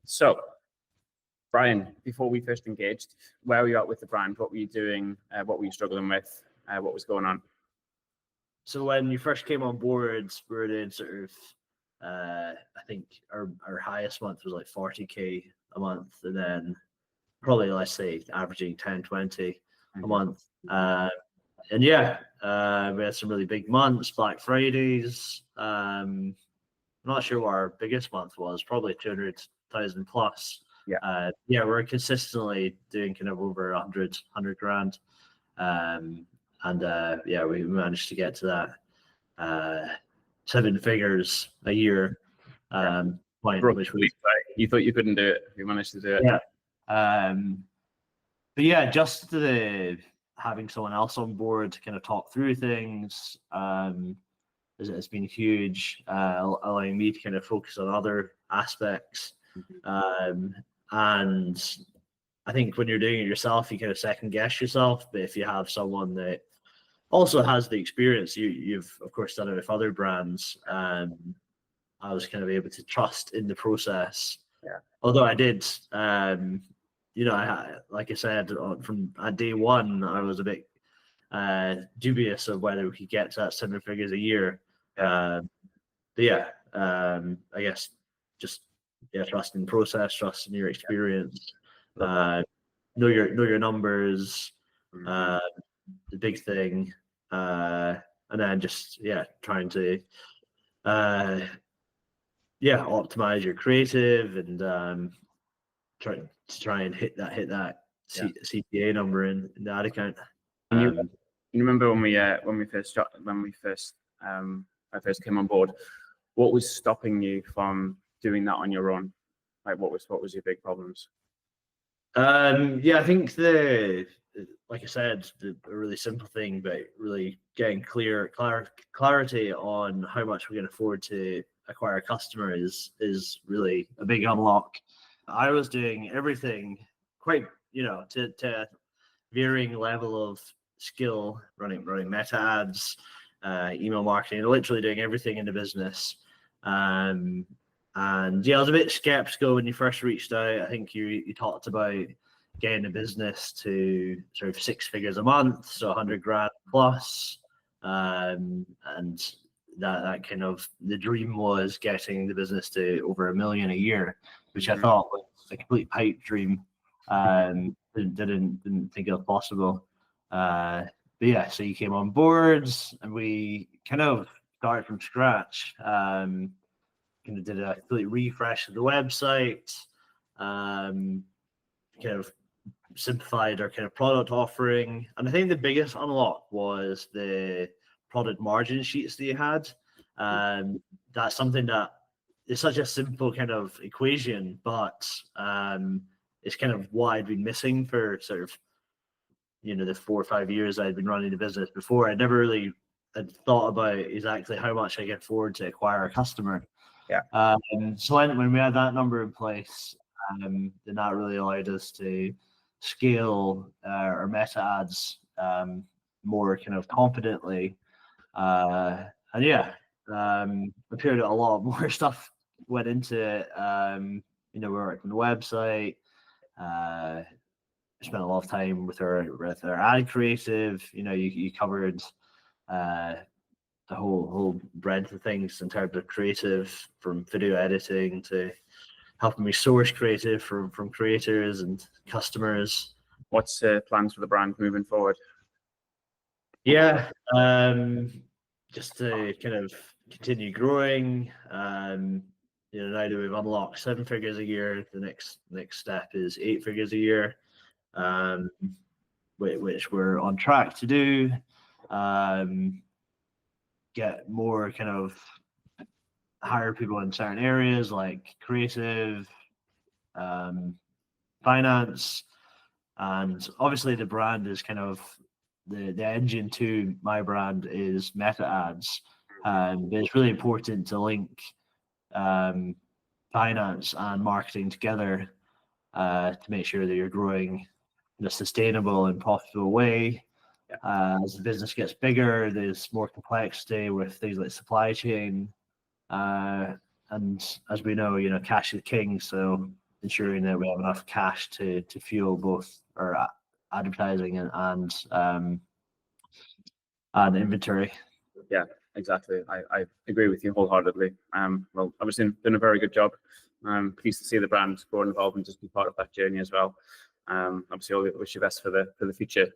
So, Brian, before we first engaged, where were you at with the brand? What were you doing? What were you struggling with? What was going on? So when you first came on board, we were doing sort of, I think our highest month was like 40K a month, and then probably, let's say, averaging 10, 20 a month. And yeah, we had some really big months, Black Fridays. I'm not sure what our biggest month was, probably 200,000 plus. Yeah. We're consistently doing kind of over 100 grand. We managed to get to that 7 figures a year point, which was, you thought you couldn't do it. You managed to do it. Yeah. But yeah, just having someone else on board to kind of talk through things has been huge, allowing me to kind of focus on other aspects. And I think when you're doing it yourself, you kind of second guess yourself. But if you have someone that also has the experience, you've of course done it with other brands. I was kind of able to trust in the process. Yeah. Although I did, like I said, from day one, I was a bit dubious of whether we could get to that 7 figures a year. I guess just trust in the process, trust in your experience, know your numbers, the big thing, and then just trying to optimize your creative and try and hit that CPA number in the ad account. You remember when I first came on board, what was stopping you from doing that on your own? Like what was your big problems? I think like I said, a really simple thing, but really getting clarity on how much we can afford to acquire a customer is really a big unlock. I was doing everything quite, to varying level of skill, running meta ads, email marketing, literally doing everything in the business. I was a bit skeptical when you first reached out. I think you talked about getting the business to sort of 6 figures a month, so 100 grand plus, and that kind of the dream was getting the business to over $1 million a year, which I thought was a complete pipe dream. Didn't think it was possible. So you came on board and we kind of started from scratch. Kind of did a complete refresh of the website. Kind of simplified our kind of product offering, and I think the biggest unlock was the product margin sheets that you had. That's something that is such a simple kind of equation, but it's kind of what I'd been missing for sort of the 4 or 5 years I'd been running the business before. I never really had thought about exactly how much I get forward to acquire a customer. So when we had that number in place, then that really allowed us to scale our meta ads more kind of confidently. Appeared a lot more stuff went into it. We worked on the website. Spent a lot of time with our ad creative. You covered the whole breadth of things in terms of creative, from video editing to helping me source creative from creators and customers. What's plans for the brand moving forward? Just to kind of continue growing. Now that we've unlocked 7 figures a year, the next step is 8 figures a year, which we're on track to do. Get more kind of hire people in certain areas like creative, finance, and obviously the brand is kind of the engine to my brand is meta ads. But it's really important to link finance and marketing together to make sure that you're growing in a sustainable and profitable way. As the business gets bigger, there's more complexity with things like supply chain. And as we know, cash is king. So ensuring that we have enough cash to fuel both our advertising and inventory. Yeah, exactly. I agree with you wholeheartedly. Well, obviously done a very good job. I'm pleased to see the brand grow involved and just be part of that journey as well. Obviously, all wish you best for the future.